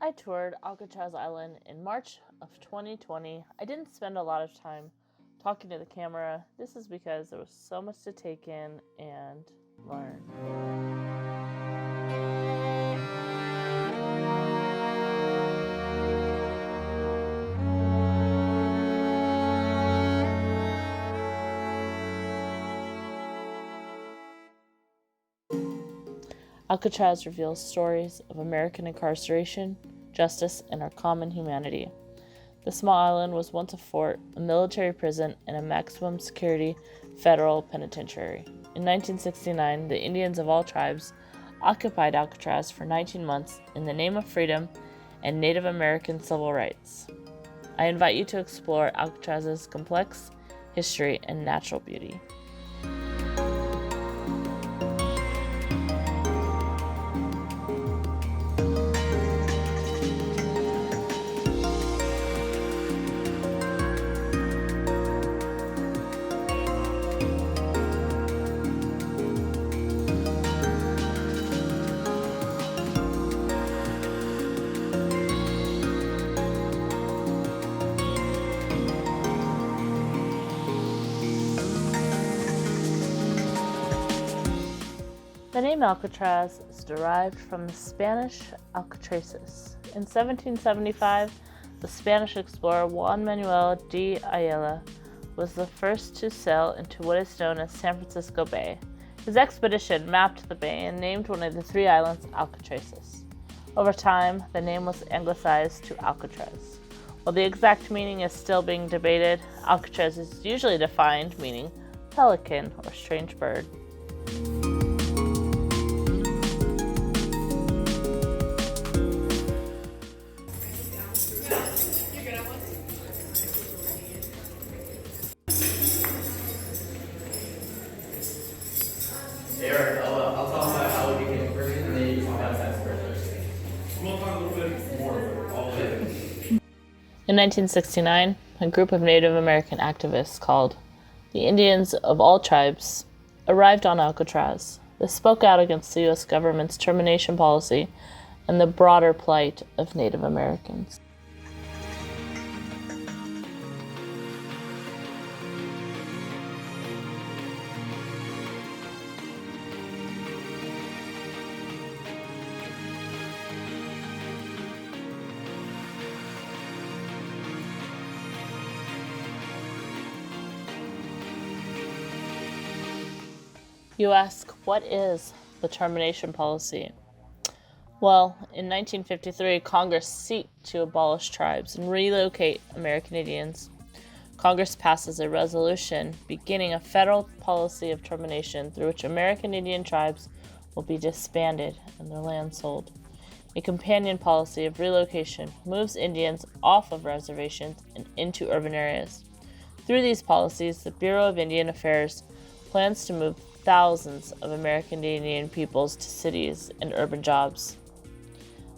I toured Alcatraz Island in March of 2020. I didn't spend a lot of time talking to the camera. This is because there was so much to take in and learn. Alcatraz reveals stories of American incarceration, justice, and our common humanity. The small island was once a fort, a military prison, and a maximum security federal penitentiary. In 1969, the Indians of all tribes occupied Alcatraz for 19 months in the name of freedom and Native American civil rights. I invite you to explore Alcatraz's complex history and natural beauty. The name Alcatraz is derived from the Spanish Alcatraces. In 1775, the Spanish explorer Juan Manuel de Ayala was the first to sail into what is known as San Francisco Bay. His expedition mapped the bay and named one of the three islands Alcatraces. Over time, the name was anglicized to Alcatraz. While the exact meaning is still being debated, Alcatraz is usually defined meaning pelican or strange bird. Eric, I'll talk about how we became a Christian, and then you talk about that first. We'll talk a little bit more of all of it. In 1969, a group of Native American activists called the Indians of all tribes arrived on Alcatraz. They spoke out against the U.S. government's termination policy and the broader plight of Native Americans. You ask, what is the termination policy? Well, in 1953, Congress sought to abolish tribes and relocate American Indians. Congress passes a resolution beginning a federal policy of termination through which American Indian tribes will be disbanded and their land sold. A companion policy of relocation moves Indians off of reservations and into urban areas. Through these policies, the Bureau of Indian Affairs plans to move thousands of American Indian peoples to cities and urban jobs.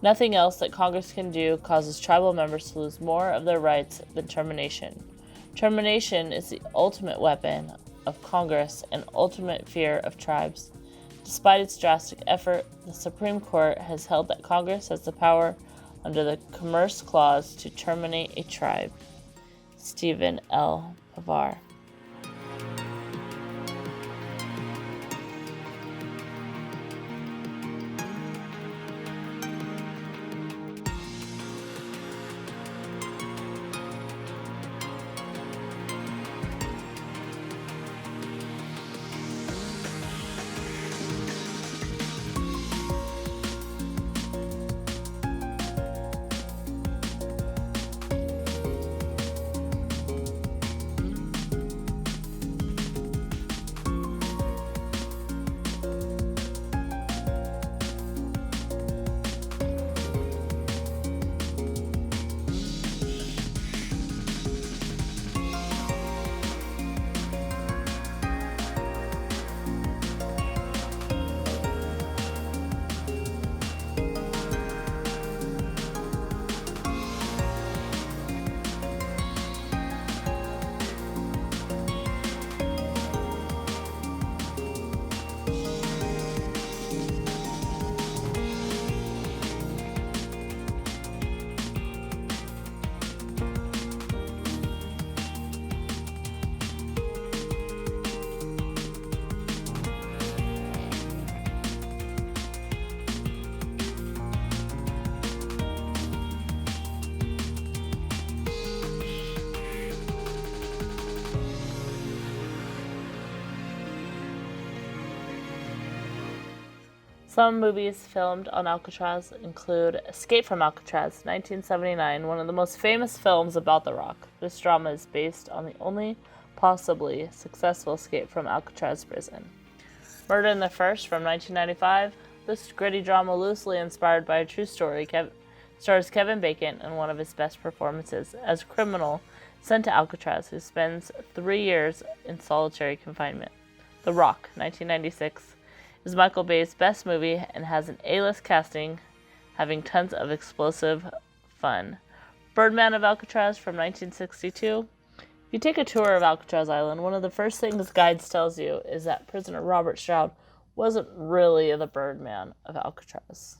Nothing else that Congress can do causes tribal members to lose more of their rights than termination. Termination is the ultimate weapon of Congress and ultimate fear of tribes. Despite its drastic effort, the Supreme Court has held that Congress has the power under the Commerce Clause to terminate a tribe. Stephen L. Pavar. Some movies filmed on Alcatraz include Escape from Alcatraz, 1979, one of the most famous films about the Rock. This drama is based on the only possibly successful escape from Alcatraz prison. Murder in the First from 1995. This gritty drama, loosely inspired by a true story, stars Kevin Bacon in one of his best performances as a criminal sent to Alcatraz who spends 3 years in solitary confinement. The Rock, 1996, is Michael Bay's best movie and has an A-list casting, having tons of explosive fun. Birdman of Alcatraz from 1962. If you take a tour of Alcatraz Island, one of the first things guides tells you is that prisoner Robert Stroud wasn't really the Birdman of Alcatraz.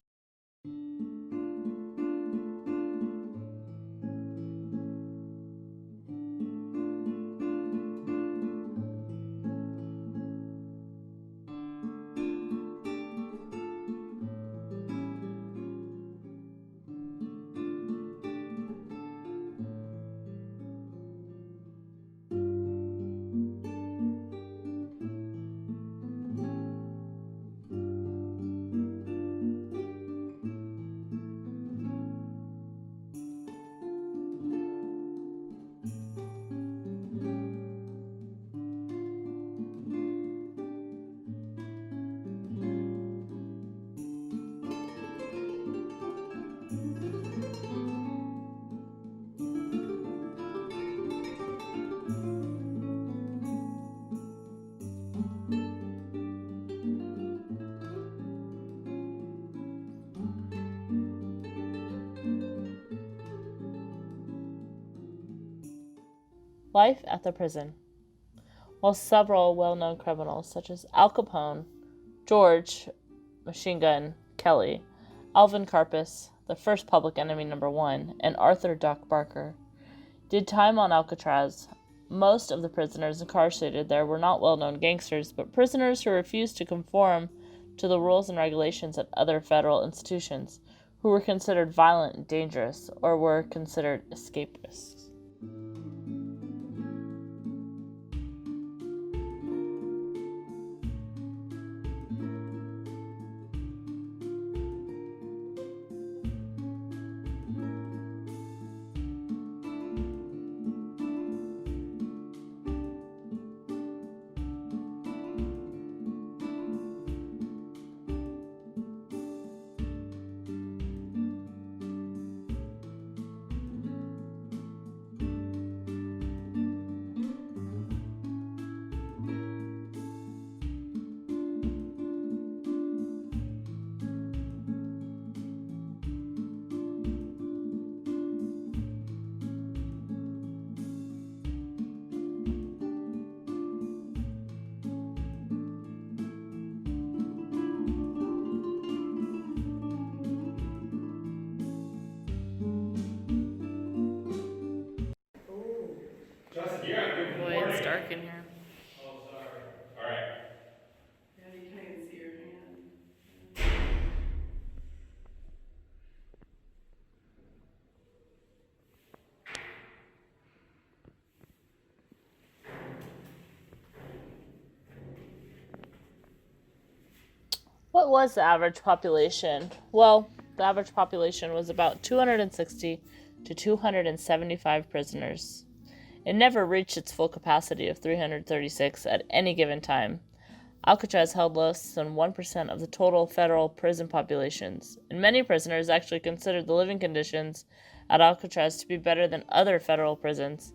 Life at the prison. While several well-known criminals such as Al Capone, George Machine Gun Kelly, Alvin Karpis, the first Public Enemy #1, and Arthur Doc Barker did time on Alcatraz, most of the prisoners incarcerated there were not well-known gangsters, but prisoners who refused to conform to the rules and regulations at other federal institutions, who were considered violent and dangerous, or were considered escapists. Boy, it's dark in here. Oh, sorry. All right. Yeah, you can't even see your hand. What was the average population? Well, the average population was about 260 to 275 prisoners. It never reached its full capacity of 336 at any given time. Alcatraz held less than 1% of the total federal prison populations, and many prisoners actually considered the living conditions at Alcatraz to be better than other federal prisons,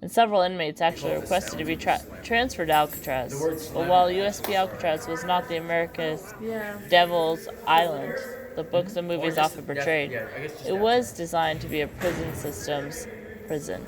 and several inmates actually requested to be transferred to Alcatraz. But while USP Alcatraz was not the America's Devil's Island the books and movies often portrayed, it was designed to be a prison system's prison.